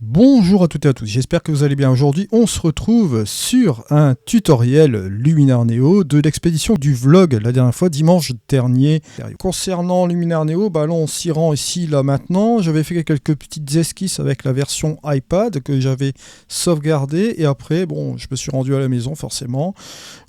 Bonjour à toutes et à tous, j'espère que vous allez bien. Aujourd'hui, on se retrouve sur un tutoriel Luminar Neo de l'expédition du vlog la dernière fois, dimanche dernier. Concernant Luminar Neo, là on s'y rend ici, là maintenant. J'avais fait quelques petites esquisses avec la version iPad que j'avais sauvegardée et après, je me suis rendu à la maison forcément,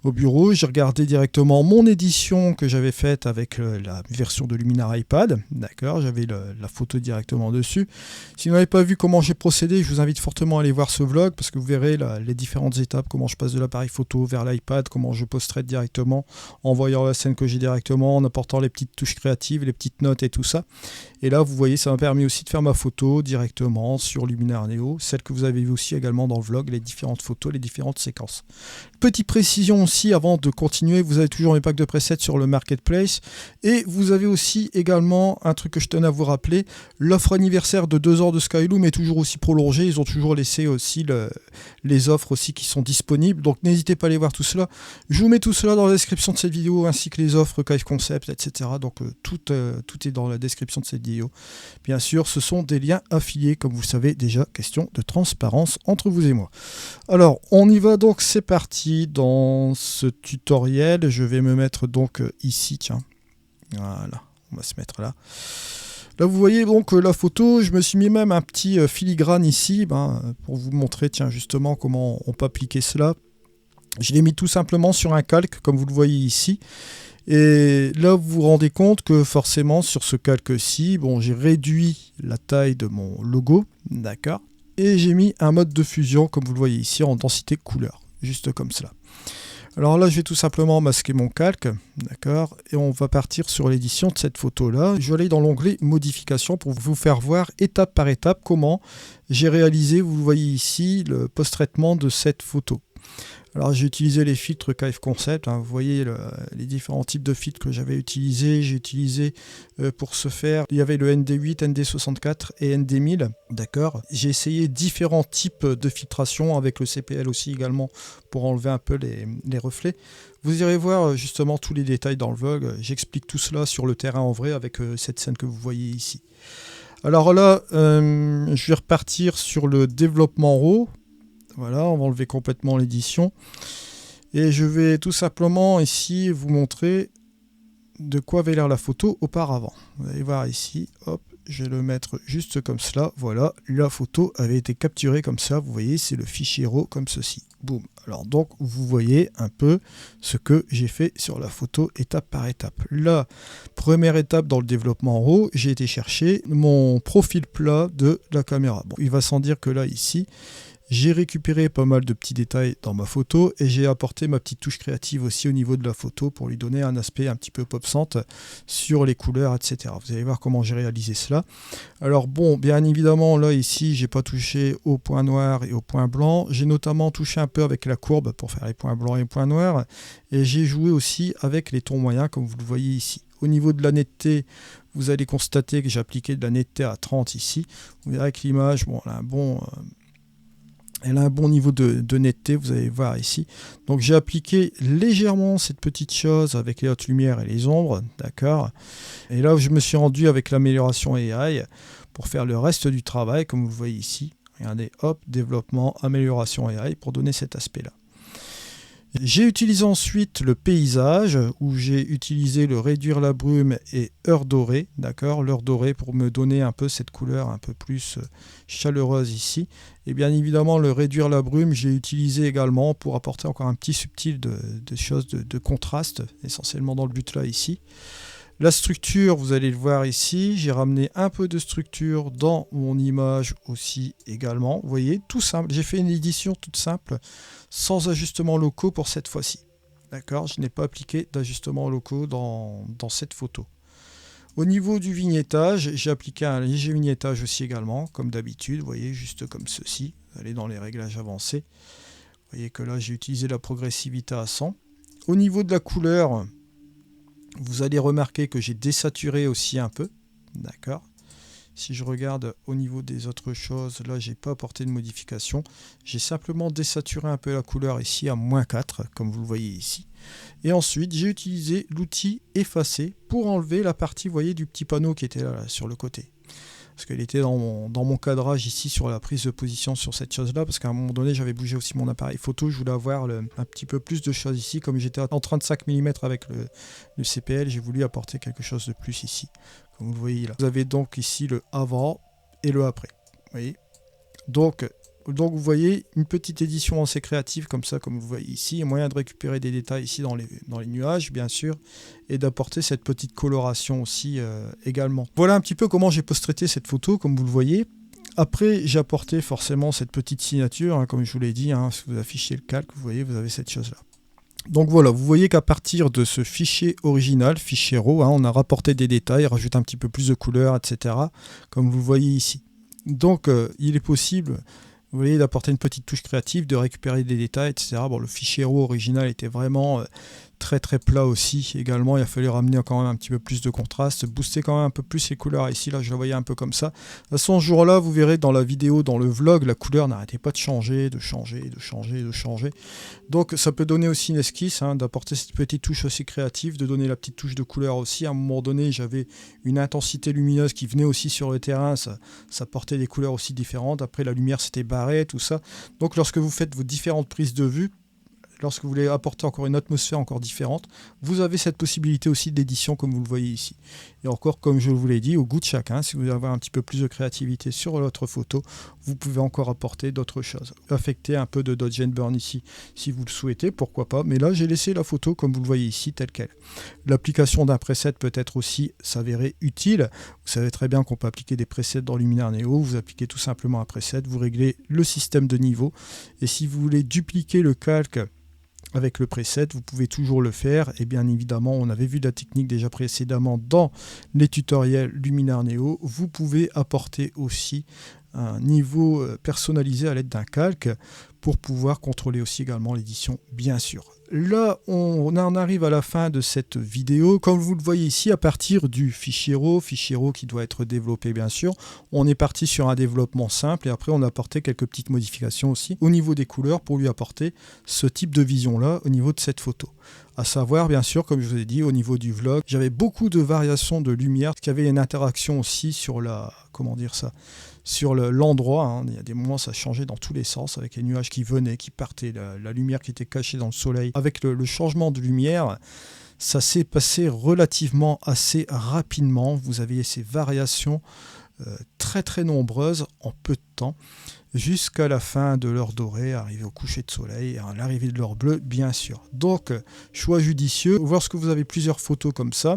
au bureau. J'ai regardé directement mon édition que j'avais faite avec la version de Luminar iPad. D'accord, j'avais la photo directement dessus. Si vous n'avez pas vu comment j'ai procédé, je vous invite fortement à aller voir ce vlog parce que vous verrez les différentes étapes, comment je passe de l'appareil photo vers l'iPad, comment je post-traite directement, en voyant la scène que j'ai directement, en apportant les petites touches créatives, les petites notes et tout ça. Et là, vous voyez, ça m'a permis aussi de faire ma photo directement sur Luminar Neo, celle que vous avez vue aussi également dans le vlog, les différentes photos, les différentes séquences. Petite précision aussi, avant de continuer, vous avez toujours mes packs de presets sur le Marketplace et vous avez aussi également un truc que je tenais à vous rappeler, l'offre anniversaire de 2 ans de Skyloom est toujours aussi prolongée, ils ont toujours laissé aussi les offres aussi qui sont disponibles, donc n'hésitez pas à aller voir tout cela. Je vous mets tout cela dans la description de cette vidéo, ainsi que les offres Kaiv Concept, etc. Donc tout est dans la description de cette vidéo. Bien sûr, ce sont des liens affiliés, comme vous le savez déjà, question de transparence entre vous et moi. Alors, on y va donc, c'est parti dans ce tutoriel. Je vais me mettre donc ici, tiens. Voilà, on va se mettre là. Là, vous voyez donc la photo, je me suis mis même un petit filigrane ici, pour vous montrer, tiens, justement, comment on peut appliquer cela. Je l'ai mis tout simplement sur un calque, comme vous le voyez ici. Et là, vous vous rendez compte que forcément, sur ce calque-ci, j'ai réduit la taille de mon logo, d'accord. Et j'ai mis un mode de fusion, comme vous le voyez ici, en densité couleur, juste comme cela. Alors là, je vais tout simplement masquer mon calque, d'accord, et on va partir sur l'édition de cette photo-là. Je vais aller dans l'onglet modification pour vous faire voir étape par étape comment j'ai réalisé, vous le voyez ici, le post-traitement de cette photo. Alors j'ai utilisé les filtres Kaiv Concept, vous voyez les différents types de filtres que j'avais utilisés. J'ai utilisé pour ce faire, il y avait le ND8, ND64 et ND1000, d'accord. J'ai essayé différents types de filtration avec le CPL aussi également pour enlever un peu les reflets. Vous irez voir justement tous les détails dans le vlog, j'explique tout cela sur le terrain en vrai avec cette scène que vous voyez ici. Alors là, je vais repartir sur le développement RAW. Voilà, on va enlever complètement l'édition. Et je vais tout simplement ici vous montrer de quoi avait l'air la photo auparavant. Vous allez voir ici, hop, je vais le mettre juste comme cela. Voilà, la photo avait été capturée comme ça. Vous voyez, c'est le fichier RAW comme ceci. Boum. Alors donc, vous voyez un peu ce que j'ai fait sur la photo étape par étape. La première étape dans le développement RAW, j'ai été chercher mon profil plat de la caméra. Bon, il va sans dire que là, ici, j'ai récupéré pas mal de petits détails dans ma photo et j'ai apporté ma petite touche créative aussi au niveau de la photo pour lui donner un aspect un petit peu pop-sante sur les couleurs, etc. Vous allez voir comment j'ai réalisé cela. Alors bien évidemment, là ici, j'ai pas touché au point noir et au point blanc. J'ai notamment touché un peu avec la courbe pour faire les points blancs et les points noirs. Et j'ai joué aussi avec les tons moyens, comme vous le voyez ici. Au niveau de la netteté, vous allez constater que j'ai appliqué de la netteté à 30 ici. Vous verrez que l'image, elle a un bon niveau de netteté, vous allez voir ici. Donc j'ai appliqué légèrement cette petite chose avec les hautes lumières et les ombres, d'accord. Et là, je me suis rendu avec l'amélioration AI pour faire le reste du travail, comme vous le voyez ici. Regardez, hop, développement, amélioration AI pour donner cet aspect-là. J'ai utilisé ensuite le paysage où j'ai utilisé le réduire la brume et heure dorée, d'accord, l'heure dorée pour me donner un peu cette couleur un peu plus chaleureuse ici. Et bien évidemment le réduire la brume, j'ai utilisé également pour apporter encore un petit subtil de choses de contraste, essentiellement dans le but là ici. La structure, vous allez le voir ici, j'ai ramené un peu de structure dans mon image aussi également. Vous voyez, tout simple, j'ai fait une édition toute simple, sans ajustements locaux pour cette fois-ci. D'accord, je n'ai pas appliqué d'ajustements locaux dans cette photo. Au niveau du vignettage, j'ai appliqué un léger vignettage aussi également, comme d'habitude, vous voyez, juste comme ceci. Vous allez dans les réglages avancés. Vous voyez que là, j'ai utilisé la progressivité à 100. Au niveau de la couleur, vous allez remarquer que j'ai désaturé aussi un peu, d'accord. Si je regarde au niveau des autres choses, là j'ai pas apporté de modification. J'ai simplement désaturé un peu la couleur ici à -4, comme vous le voyez ici. Et ensuite j'ai utilisé l'outil effacer pour enlever la partie, vous voyez, du petit panneau qui était là sur le côté. parce qu'elle était dans mon cadrage ici sur la prise de position sur cette chose-là, parce qu'à un moment donné, j'avais bougé aussi mon appareil photo, je voulais avoir un petit peu plus de choses ici, comme j'étais en 35 mm avec le CPL, j'ai voulu apporter quelque chose de plus ici, comme vous voyez là. Vous avez donc ici le avant et le après, vous voyez. Donc vous voyez une petite édition assez créative comme ça, comme vous voyez ici. Il y a moyen de récupérer des détails ici dans les nuages, bien sûr, et d'apporter cette petite coloration aussi également. Voilà un petit peu comment j'ai post-traité cette photo, comme vous le voyez. Après, j'ai apporté forcément cette petite signature, hein, comme je vous l'ai dit, hein, si vous affichez le calque, vous voyez, vous avez cette chose-là. Donc voilà, vous voyez qu'à partir de ce fichier original, fichier RAW, hein, on a rapporté des détails, rajouté un petit peu plus de couleurs, etc., comme vous le voyez ici. Donc, il est possible... Vous voyez, d'apporter une petite touche créative, de récupérer des détails, etc. Bon, le fichier RAW original était vraiment très très plat aussi. Également, il a fallu ramener quand même un petit peu plus de contraste, booster quand même un peu plus les couleurs. Ici, là, je la voyais un peu comme ça. De toute façon, ce jour-là, vous verrez dans la vidéo, dans le vlog, la couleur n'arrêtait pas de changer, de changer, de changer, de changer. Donc, ça peut donner aussi une esquisse, hein, d'apporter cette petite touche aussi créative, de donner la petite touche de couleur aussi. À un moment donné, j'avais une intensité lumineuse qui venait aussi sur le terrain. Ça portait des couleurs aussi différentes. Après, la lumière s'était barrée, tout ça. Donc, lorsque vous faites vos différentes prises de vue, lorsque vous voulez apporter encore une atmosphère encore différente, vous avez cette possibilité aussi d'édition comme vous le voyez ici. Et encore, comme je vous l'ai dit, au goût de chacun, si vous avez un petit peu plus de créativité sur votre photo, vous pouvez encore apporter d'autres choses. Affecter un peu de dodge and burn ici, si vous le souhaitez, pourquoi pas. Mais là, j'ai laissé la photo comme vous le voyez ici, telle qu'elle. L'application d'un preset peut être aussi s'avérer utile. Vous savez très bien qu'on peut appliquer des presets dans Luminar Neo. Vous appliquez tout simplement un preset, vous réglez le système de niveau. Et si vous voulez dupliquer le calque avec le preset, vous pouvez toujours le faire. Et bien évidemment, on avait vu la technique déjà précédemment dans les tutoriels Luminar Neo. Vous pouvez apporter aussi un niveau personnalisé à l'aide d'un calque pour pouvoir contrôler aussi également l'édition, bien sûr. Là, on en arrive à la fin de cette vidéo. Comme vous le voyez ici, à partir du fichier RAW qui doit être développé, bien sûr, on est parti sur un développement simple et après, on a apporté quelques petites modifications aussi au niveau des couleurs pour lui apporter ce type de vision-là au niveau de cette photo. À savoir, bien sûr, comme je vous ai dit, au niveau du vlog, j'avais beaucoup de variations de lumière, qui avait une interaction aussi sur sur l'endroit, hein. Il y a des moments ça changeait dans tous les sens avec les nuages qui venaient, qui partaient, la lumière qui était cachée dans le soleil. Avec le changement de lumière, ça s'est passé relativement assez rapidement. Vous aviez ces variations très très nombreuses en peu de temps, jusqu'à la fin de l'heure dorée, arriver au coucher de soleil et à l'arrivée de l'heure bleue, bien sûr. Donc, choix judicieux. Lorsque vous avez plusieurs photos comme ça,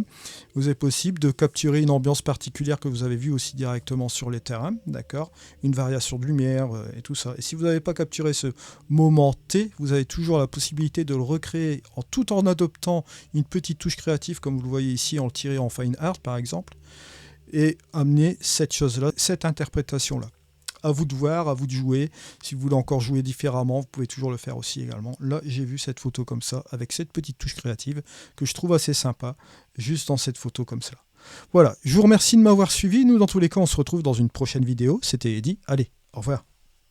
vous est possible de capturer une ambiance particulière que vous avez vue aussi directement sur les terrains, d'accord, une variation de lumière et tout ça. Et si vous n'avez pas capturé ce moment T, vous avez toujours la possibilité de le recréer tout en adoptant une petite touche créative, comme vous le voyez ici, en le tirant en fine art par exemple, et amener cette chose-là, cette interprétation-là. À vous de voir, à vous de jouer. Si vous voulez encore jouer différemment, vous pouvez toujours le faire aussi également. Là, j'ai vu cette photo comme ça, avec cette petite touche créative, que je trouve assez sympa, juste dans cette photo comme ça. Voilà, je vous remercie de m'avoir suivi. Nous, dans tous les cas, on se retrouve dans une prochaine vidéo. C'était Eddy. Allez, au revoir.